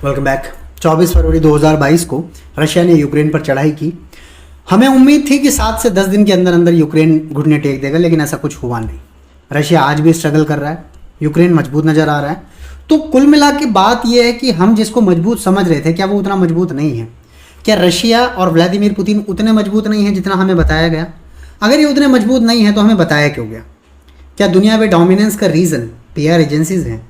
Welcome back. 24 फरवरी 2022 को Russia ने Ukraine पर चढ़ाई की। हमें उम्मीद थी कि 7 से 10 दिन के अंदर अंदर यूक्रेन घुटने टेक देगा, लेकिन ऐसा कुछ हुआ नहीं। रशिया आज भी स्ट्रगल कर रहा है, यूक्रेन मजबूत नज़र आ रहा है। तो कुल मिला के बात यह है कि हम जिसको मजबूत समझ रहे थे, क्या वो उतना मजबूत नहीं है? क्या रशिया और व्लादिमीर पुतिन उतने मजबूत नहीं हैं जितना हमें बताया गया? अगर ये उतने मजबूत नहीं है तो हमें बताया क्यों गया? क्या दुनिया में डोमिनेंस का रीज़न पीआर एजेंसीज हैं?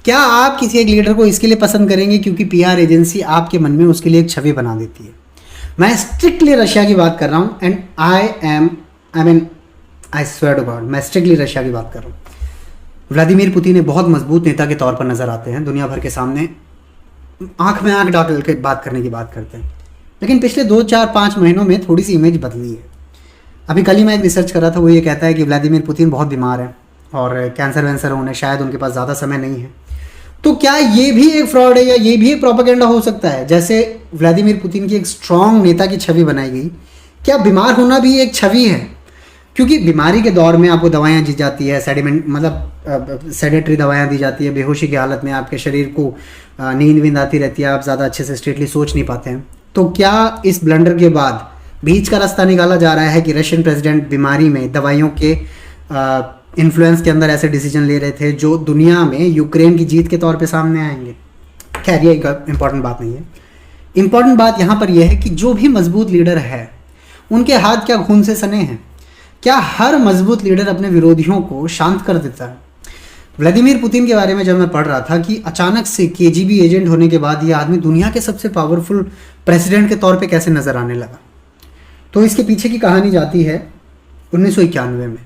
क्या आप किसी एक लीडर को इसके लिए पसंद करेंगे क्योंकि पीआर एजेंसी आपके मन में उसके लिए एक छवि बना देती है? मैं स्ट्रिक्टली रशिया की बात कर रहा हूँ and I swear to God, मैं स्ट्रिक्टली रशिया की बात कर रहा हूँ। व्लादिमीर पुतिन एक बहुत मजबूत नेता के तौर पर नजर आते हैं, दुनिया भर के सामने आंख में आंख डाल के बात करने की बात करते हैं, लेकिन पिछले 2-4-5 महीनों में थोड़ी सी इमेज बदली है। अभी कल ही मैं एक रिसर्च कर रहा था, वो ये कहता है कि व्लादिमीर पुतिन बहुत बीमार है और कैंसर वैंसर होने शायद उनके पास ज़्यादा समय नहीं है। तो क्या ये भी एक फ्रॉड है या ये भी एक प्रोपेगेंडा हो सकता है? जैसे व्लादिमीर पुतिन की एक स्ट्रॉन्ग नेता की छवि बनाई गई, क्या बीमार होना भी एक छवि है? क्योंकि बीमारी के दौर में आपको दवाएं दी जाती है, सेडेटरी दवाएं दी जाती है, बेहोशी की हालत में आपके शरीर को नींद आती रहती है, आप ज़्यादा अच्छे से स्ट्रेटली सोच नहीं पाते हैं। तो क्या इस ब्लंडर के बाद बीच का रास्ता निकाला जा रहा है कि रशियन प्रेसिडेंट बीमारी में दवाइयों के इन्फ्लुएंस के अंदर ऐसे डिसीजन ले रहे थे जो दुनिया में यूक्रेन की जीत के तौर पे सामने आएंगे? खैर, ये इंपॉर्टेंट बात नहीं है। इंपॉर्टेंट बात यहाँ पर यह है कि जो भी मजबूत लीडर है उनके हाथ क्या खून से सने हैं? क्या हर मजबूत लीडर अपने विरोधियों को शांत कर देता है? व्लादिमीर पुतिन के बारे में जब मैं पढ़ रहा था कि अचानक से केजीबी एजेंट होने के बाद ये आदमी दुनिया के सबसे पावरफुल प्रेसिडेंट के तौर पे कैसे नजर आने लगा, तो इसके पीछे की कहानी जाती है 1991 में।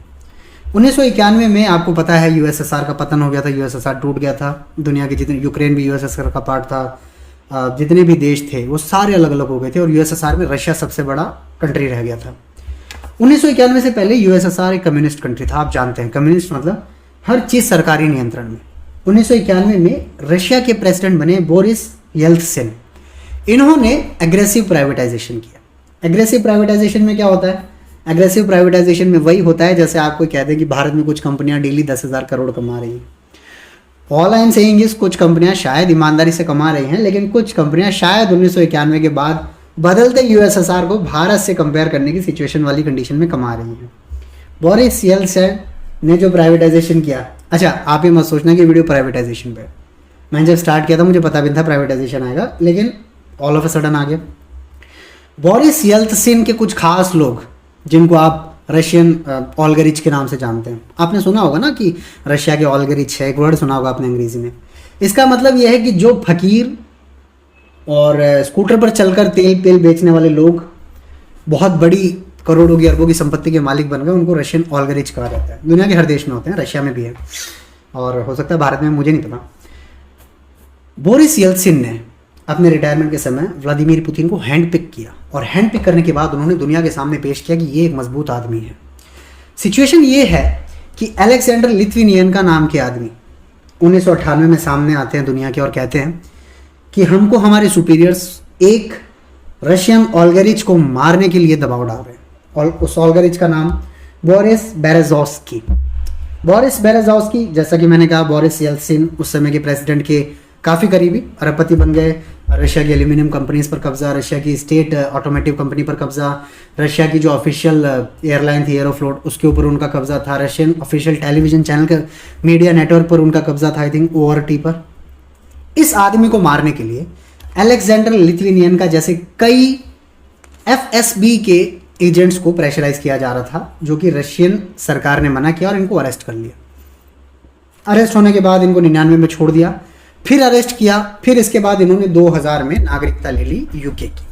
1991 में आपको पता है यूएसएसआर का पतन हो गया था, यूएसएसआर टूट गया था। दुनिया के जितने, यूक्रेन भी यूएसएसआर का पार्ट था, जितने भी देश थे वो सारे अलग अलग हो गए थे और यूएसएसआर में रशिया सबसे बड़ा कंट्री रह गया था। 1991 से पहले यूएसएसआर एक कम्युनिस्ट कंट्री था, आप जानते हैं। कम्युनिस्ट मतलब हर चीज़ सरकारी नियंत्रण में। 1991 में रशिया के प्रेसिडेंट बने बोरिस येल्त्सिन। इन्होंने एग्रेसिव प्राइवेटाइजेशन किया। एग्रेसिव प्राइवेटाइजेशन में क्या होता है? एग्रेसिव प्राइवेटाइजेशन में वही होता है जैसे आपको कह दें कि भारत में कुछ कंपनियां डेली 10,000 करोड़ कमा रही हैं। All I am saying is, कुछ कंपनियां शायद ईमानदारी से कमा रही हैं, लेकिन कुछ कंपनियां शायद 1991 के बाद बदलते यूएसएसआर को भारत से कंपेयर करने की सिचुएशन वाली कंडीशन में कमा रही हैं। बोरिस येल्त्सिन ने जो प्राइवेटाइजेशन किया, अच्छा आप ये मत सोचना कि वीडियो प्राइवेटाइजेशन पे। मैंने जब स्टार्ट किया था मुझे पता भी नहीं था प्राइवेटाइजेशन आएगा, लेकिन ऑल ऑफ अ सडन आ गया। बोरिस येल्त्सिन के कुछ खास लोग जिनको आप रशियन ऑलगरिच के नाम से जानते हैं, आपने सुना होगा ना कि रशिया के ऑलगरिच है, एक वर्ड सुना होगा आपने अंग्रेजी में। इसका मतलब यह है कि जो फकीर और स्कूटर पर चलकर तेल बेचने वाले लोग बहुत बड़ी करोड़ों की अरबों की संपत्ति के मालिक बन गए, उनको रशियन ऑलगरिच कहा जाता है। दुनिया के हर देश में होते हैं, रशिया में भी है और हो सकता है भारत में, मुझे नहीं पता। बोरिस येल्त्सिन ने अपने रिटायरमेंट के समय व्लादिमीर पुतिन को हैंड पिक किया और हैंड पिक करने के बाद उन्होंने दुनिया के सामने पेश किया कि ये एक मजबूत आदमी है। सिचुएशन ये है कि अलेक्जेंडर लिथुएनियन का नाम के आदमी 1998 में सामने आते हैं दुनिया के और कहते हैं कि हमको हमारे सुपीरियर्स एक रशियन ऑलगरिच को मारने के लिए दबाव डाल रहे हैं, और उस ऑलगरिच का नाम बोरिस बेरेज़ोव्स्की। बोरिस बेरेज़ोव्स्की, जैसा कि मैंने कहा, बोरिस येल्त्सिन उस समय के प्रेसिडेंट के काफ़ी करीबी, अरबपति बन गए। रशिया की एल्यूमिनियम कंपनीज पर कब्जा, रशिया की स्टेट ऑटोमेटिव कंपनी पर कब्जा, रशिया की जो ऑफिशियल एयरलाइन थी एरोफ्लोट उसके ऊपर उनका कब्जा था, रशियन ऑफिशियल टेलीविजन चैनल के मीडिया नेटवर्क पर उनका कब्जा था, आई थिंक ORT पर। इस आदमी को मारने के लिए अलेक्जेंडर लिथुएनियन का जैसे कई FSB के एजेंट्स को प्रेशराइज किया जा रहा था, जो कि रशियन सरकार ने मना किया और इनको अरेस्ट कर लिया। अरेस्ट होने के बाद इनको 99 में छोड़ दिया, फिर अरेस्ट किया, फिर इसके बाद इन्होंने 2000 में नागरिकता ले ली यूके की।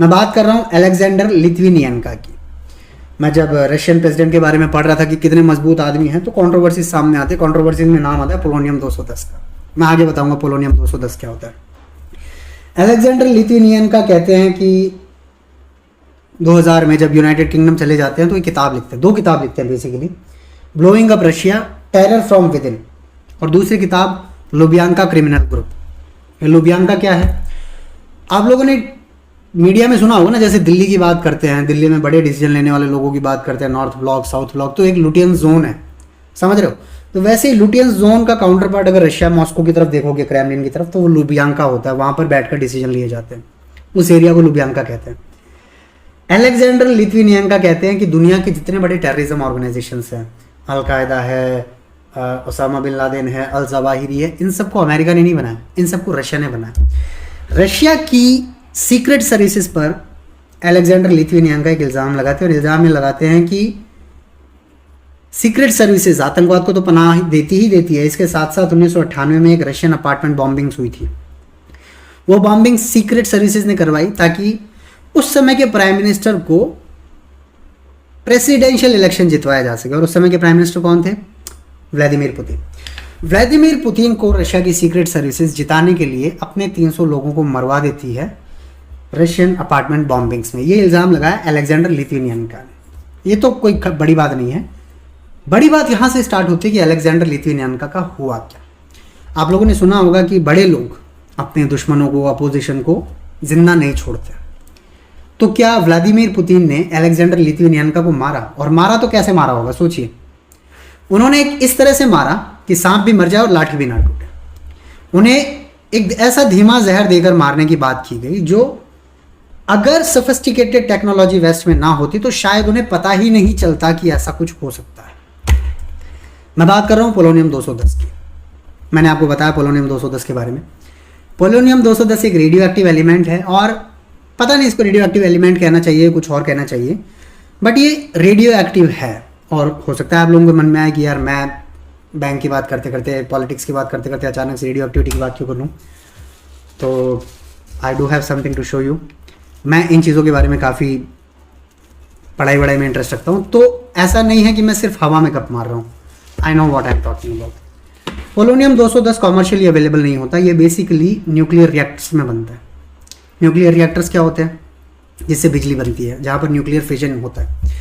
मैं बात कर रहा हूँ अलेक्जेंडर लिथुएनियन का की। मैं जब रशियन प्रेसिडेंट के बारे में पढ़ रहा था कि कितने मजबूत आदमी हैं, तो कंट्रोवर्सी सामने आते। कंट्रोवर्सी में नाम आता है पोलोनियम 210 का। मैं आगे बताऊंगा पोलोनियम 210 क्या होता है। अलेक्जेंडर लिथुएनियन का कहते हैं कि 2000 में जब यूनाइटेड किंगडम चले जाते हैं तो एक किताब लिखते हैं, 2 किताब लिखते हैं basically, blowing up Russia, terror from with in, और दूसरी किताब लुबियांका क्रिमिनल ग्रुप। लुबियांका क्या है? आप लोगों ने मीडिया में सुना होगा ना, जैसे दिल्ली की बात करते हैं, दिल्ली में बड़े डिसीजन लेने वाले लोगों की बात करते हैं, नॉर्थ ब्लॉक, साउथ ब्लॉक, तो एक लुटियन जोन है, समझ रहे हो? तो वैसे ही लुटियंस जोन का काउंटर पार्ट अगर रशिया मॉस्को की तरफ देखोगे, क्रेमलिन की तरफ, तो वो लुबियांका होता है, वहां पर बैठकर डिसीजन लिए जाते हैं, उस एरिया को लुबियांका कहते हैं। अलेक्जेंडर लिथुनियनका कहते हैं कि दुनिया के जितने बड़े टेररिज्म ऑर्गेनाइजेशंस हैं, अलकायदा है, ओसामा बिन लादेन है, अल जवाहिरी है, इन सबको अमेरिका ने नहीं बनाया, इन सबको रशिया ने बनाया। रशिया की सीक्रेट सर्विसेज पर अलेक्जेंडर लिथुनियनका एक इल्ज़ाम लगाते हैं, और इल्ज़ाम में लगाते हैं कि सीक्रेट सर्विसेज आतंकवाद को तो पनाह देती ही देती है, इसके साथ साथ 1998 में एक रशियन अपार्टमेंट बॉम्बिंग्स हुई थी। वो बॉम्बिंग सीक्रेट सर्विसेज ने करवाई ताकि उस समय के प्राइम मिनिस्टर को प्रेसिडेंशियल इलेक्शन जितवाया जा सके। और उस समय के प्राइम मिनिस्टर कौन थे? Vladimir Putin. व्लादिमीर पुतिन को रशिया की सीक्रेट सर्विसेज जिताने के लिए अपने 300 लोगों को मरवा देती है रशियन अपार्टमेंट बॉम्बिंग्स में। ये इल्ज़ाम लगाया अलेक्जेंडर लिथुनियनका ने। ये तो कोई बड़ी बात नहीं है, बड़ी बात यहाँ से स्टार्ट होती है कि अलेक्जेंडर लिथुनियनका का हुआ क्या। आप लोगों ने सुना होगा कि बड़े लोग अपने दुश्मनों को, अपोजिशन को जिंदा नहीं छोड़ते। तो क्या व्लादिमीर पुतिन ने अलेक्जेंडर लिथुनियनका को मारा? और मारा तो कैसे मारा होगा, सोचिए। उन्होंने एक इस तरह से मारा कि सांप भी मर जाए और लाठी भी ना टूटे। उन्हें एक ऐसा धीमा जहर देकर मारने की बात की गई जो अगर सोफिस्टिकेटेड टेक्नोलॉजी वेस्ट में ना होती तो शायद उन्हें पता ही नहीं चलता कि ऐसा कुछ हो सकता है। मैं बात कर रहा हूं पोलोनियम 210 की। मैंने आपको बताया पोलोनियम 210 के बारे में। पोलोनियम 210 एक रेडियो एक्टिव एलिमेंट है, और पता नहीं इसको रेडियो एक्टिव एलिमेंट कहना चाहिए, कुछ और कहना चाहिए, बट ये रेडियो एक्टिव है। और हो सकता है आप लोगों के मन में आए कि यार मैं बैंक की बात करते करते, पॉलिटिक्स की बात करते करते अचानक से रेडियो एक्टिविटी की बात क्यों कर लूँ। तो I do have something to show you. मैं इन चीज़ों के बारे में काफ़ी पढ़ाई वढ़ाई में इंटरेस्ट रखता हूँ, तो ऐसा नहीं है कि मैं सिर्फ हवा में गप मार रहा हूँ। I know what I am talking about. Polonium 210 commercially available नहीं होता, ये बेसिकली न्यूक्लियर रिएक्टर्स में बनता है। न्यूक्लियर रिएक्टर्स क्या होते हैं? जिससे बिजली बनती है, जहाँ पर न्यूक्लियर फिजन होता है।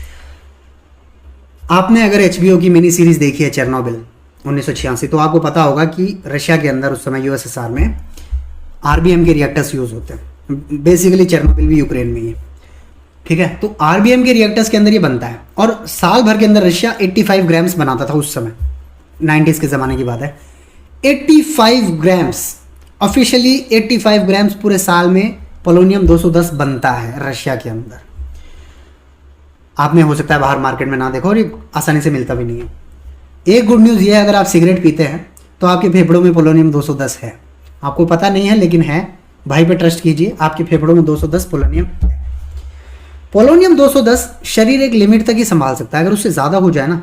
आपने अगर HBO की मिनी सीरीज देखी है चेरनोबिल 1986, तो आपको पता होगा कि रशिया के अंदर उस समय USSR में RBM के रिएक्टर्स यूज होते हैं। बेसिकली चेरनोबिल भी यूक्रेन में ही है, ठीक है। तो RBM के रिएक्टर्स के अंदर ये बनता है, और साल भर के अंदर रशिया 85 ग्राम्स बनाता था उस समय, 90s के ज़माने की बात है। 85 ग्राम्स, ऑफिशियली 85 ग्राम्स पूरे साल में पोलोनियम 210 बनता है रशिया के अंदर। आपने हो सकता है बाहर मार्केट में ना देखो, और ये आसानी से मिलता भी नहीं है। एक गुड न्यूज़ ये है, अगर आप सिगरेट पीते हैं तो आपके फेफड़ों में पोलोनियम 210 है। आपको पता नहीं है लेकिन है, भाई पे ट्रस्ट कीजिए, आपके फेफड़ों में 210 पोलोनियम है। पोलोनियम 210 शरीर एक लिमिट तक ही संभाल सकता है, अगर उससे ज़्यादा हो जाए ना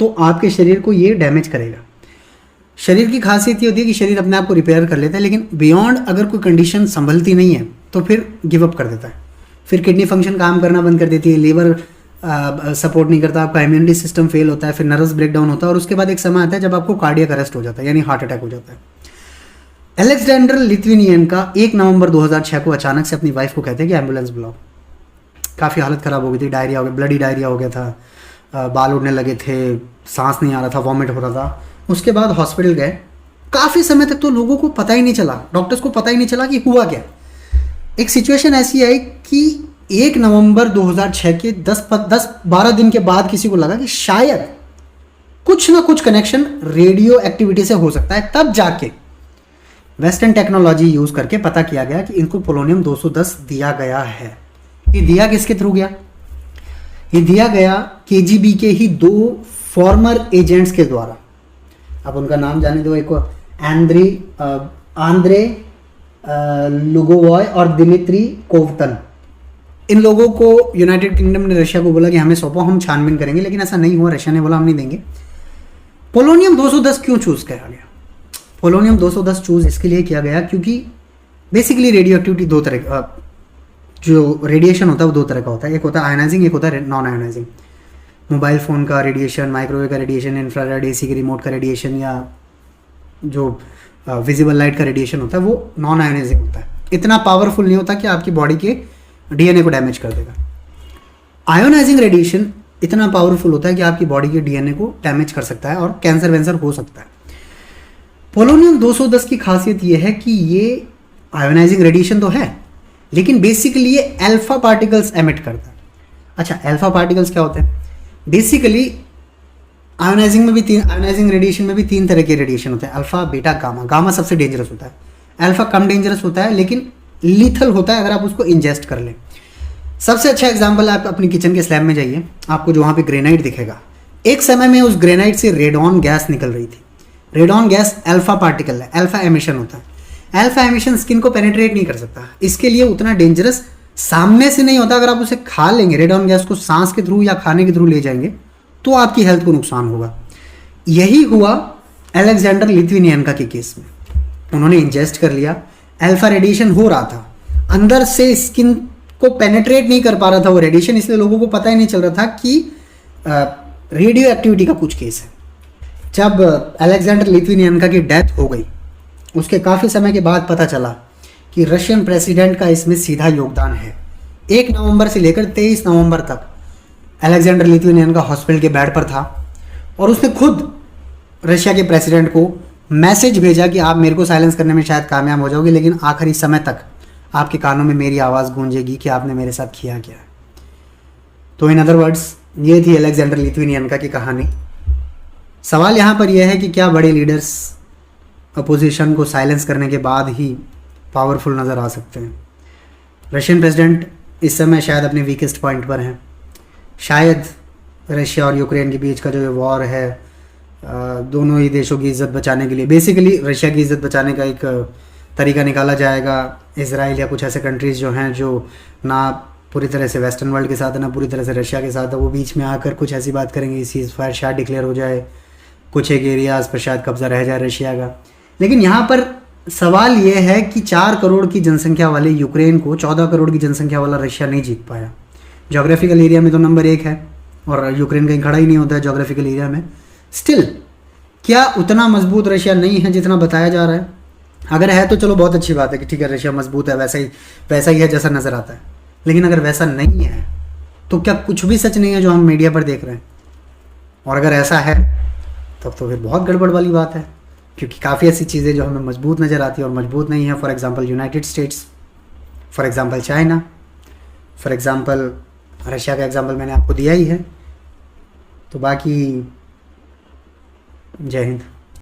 तो आपके शरीर को ये डैमेज करेगा। शरीर की खासियत ये होती है कि शरीर अपने आप को रिपेयर कर लेता है, लेकिन बियॉन्ड अगर कोई कंडीशन संभलती नहीं है तो फिर गिव अप कर देता है। फिर किडनी फंक्शन काम करना बंद कर देती है, लीवर सपोर्ट नहीं करता, आपका इम्यूनिटी सिस्टम फेल होता है, फिर नर्वस ब्रेकडाउन होता है, और उसके बाद एक समय आता है जब आपको कार्डियक अरेस्ट हो जाता है, यानी हार्ट अटैक हो जाता है। अलेक्जेंडर लिथुनियनका 1 नवंबर 2006 को अचानक से अपनी वाइफ को कहते हैं कि एम्बुलेंस बुलाओ। काफ़ी हालत ख़राब हो गई थी, डायरिया हो गया, ब्लडी डायरिया हो गया था, बाल उड़ने लगे थे, सांस नहीं आ रहा था, वॉमिट हो रहा था। उसके बाद हॉस्पिटल गए। काफ़ी समय तक तो लोगों को पता ही नहीं चला, डॉक्टर्स को पता ही नहीं चला कि हुआ क्या। एक सिचुएशन ऐसी आई कि 1 नवंबर 2006 के 10-12 दिन के बाद किसी को लगा कि शायद कुछ ना कुछ कनेक्शन रेडियो एक्टिविटी से हो सकता है। तब जाके वेस्टर्न टेक्नोलॉजी यूज करके पता किया गया कि इनको पोलोनियम 210 दिया गया है। ये दिया किसके थ्रू गया? ये दिया गया KGB के ही 2 फॉर्मर एजेंट्स के द्वारा। अब उनका नाम जाने दो, एक आंद्रे लुगोवॉय और दिमित्री कोवतन। इन लोगों को यूनाइटेड किंगडम ने रशिया को बोला कि हमें सौंपो, हम छानबीन करेंगे, लेकिन ऐसा नहीं हुआ। रशिया ने बोला हम नहीं देंगे। पोलोनियम 210 क्यों चूज किया गया? पोलोनियम 210 चूज इसके लिए किया गया क्योंकि बेसिकली रेडियो एक्टिविटी 2 तरह का, जो रेडिएशन होता है वो 2 तरह का होता है। एक होता है आयनाइजिंग, एक होता है नॉन आयनाइजिंग। मोबाइल फ़ोन का रेडिएशन, माइक्रोवेव का रेडिएशन, इंफ्रारेड AC के रिमोट का रेडिएशन, या जो विजिबल लाइट का रेडिएशन होता है वो नॉन आयनाइजिंग होता है। इतना पावरफुल नहीं होता कि आपकी बॉडी के DNA को डैमेज कर देगा। आयोनाइजिंग रेडिएशन इतना पावरफुल होता है कि आपकी बॉडी के DNA को डैमेज कर सकता है और कैंसर वैंसर हो सकता है। पोलोनियम 210 की खासियत ये है कि ये आयोनाइजिंग रेडिएशन तो है, लेकिन बेसिकली ये अल्फा पार्टिकल्स एमिट करता है। अच्छा, अल्फा पार्टिकल्स क्या होते हैं? बेसिकली आयोनाइजिंग रेडिएशन में भी 3 तरह के रेडिएशन होते हैं, अल्फा, बीटा, गामा। गामा सबसे डेंजरस होता है, अल्फा कम डेंजरस होता है लेकिन लीथल होता है अगर आप उसको इंजेस्ट कर लें। सबसे अच्छा एग्जाम्पल, आप अपनी किचन के स्लैब में जाइए, आपको जो वहाँ पे ग्रेनाइट दिखेगा, एक समय में उस ग्रेनाइट से रेडॉन गैस निकल रही थी। रेडॉन गैस अल्फा पार्टिकल है, अल्फा एमिशन होता है। अल्फा एमिशन स्किन को पेनिट्रेट नहीं कर सकता, इसके लिए उतना डेंजरस सामने से नहीं होता। अगर आप उसे खा लेंगे, रेडॉन गैस को सांस के थ्रू या खाने के थ्रू ले जाएंगे तो आपकी हेल्थ को नुकसान होगा। यही हुआ अलेक्जेंडर लिथुएनियन के केस में। उन्होंने इंजेस्ट कर लिया, अल्फा रेडिएशन हो रहा था, अंदर से स्किन को पेनिट्रेट नहीं कर पा रहा था वो रेडिएशन, इसलिए लोगों को पता ही नहीं चल रहा था कि रेडियो एक्टिविटी का कुछ केस है। जब अलेक्जेंडर लिथुएनियन की डेथ हो गई, उसके काफ़ी समय के बाद पता चला कि रशियन प्रेसिडेंट का इसमें सीधा योगदान है। 1 नवंबर से लेकर 23 नवंबर तक अलेक्जेंडर लिथुएनियन हॉस्पिटल के बेड पर था और उसने खुद रशिया के प्रेसिडेंट को मैसेज भेजा कि आप मेरे को साइलेंस करने में शायद कामयाब हो जाओगे, लेकिन आखिरी समय तक आपके कानों में मेरी आवाज़ गूंजेगी कि आपने मेरे साथ किया क्या। तो इन अदर वर्ड्स, ये थी अलेक्जेंडर लिथुएनियन की कहानी। सवाल यहाँ पर यह है कि क्या बड़े लीडर्स अपोजिशन को साइलेंस करने के बाद ही पावरफुल नज़र आ सकते हैं? रशियन प्रेसिडेंट इस समय शायद अपने वीकेस्ट पॉइंट पर हैं। शायद रशिया और यूक्रेन के बीच का जो वॉर है, दोनों ही देशों की इज़्ज़त बचाने के लिए, बेसिकली रशिया की इज़्ज़त बचाने का एक तरीका निकाला जाएगा। इजराइल या कुछ ऐसे कंट्रीज़ जो हैं जो ना पूरी तरह से वेस्टर्न वर्ल्ड के साथ है ना पूरी तरह से रशिया के साथ है, वो बीच में आकर कुछ ऐसी बात करेंगे, सीज़ फायर शायद डिक्लेयर हो जाए, कुछ एक एरियाज़ पर शायद कब्जा रह जाए रशिया का। लेकिन यहाँ पर सवाल ये है कि 4 करोड़ की जनसंख्या वाले यूक्रेन को 14 करोड़ की जनसंख्या वाला रशिया नहीं जीत पाया। जोग्राफिकल एरिया में तो नंबर 1 है और यूक्रेन कहीं खड़ा ही नहीं होता है जोग्राफिकल एरिया में। स्टिल क्या उतना मजबूत रशिया नहीं है जितना बताया जा रहा है? अगर है तो चलो बहुत अच्छी बात है कि ठीक है रशिया मजबूत है, वैसा ही है जैसा नज़र आता है। लेकिन अगर वैसा नहीं है तो क्या कुछ भी सच नहीं है जो हम मीडिया पर देख रहे हैं? और अगर ऐसा है तब तो फिर बहुत गड़बड़ वाली बात है, क्योंकि काफ़ी ऐसी चीज़ें जो हमें मजबूत नज़र आती है और मजबूत नहीं है। For example United states, for example China, for example Russia का एग्ज़ाम्पल मैंने आपको दिया ही है। तो बाकी जय हिंद।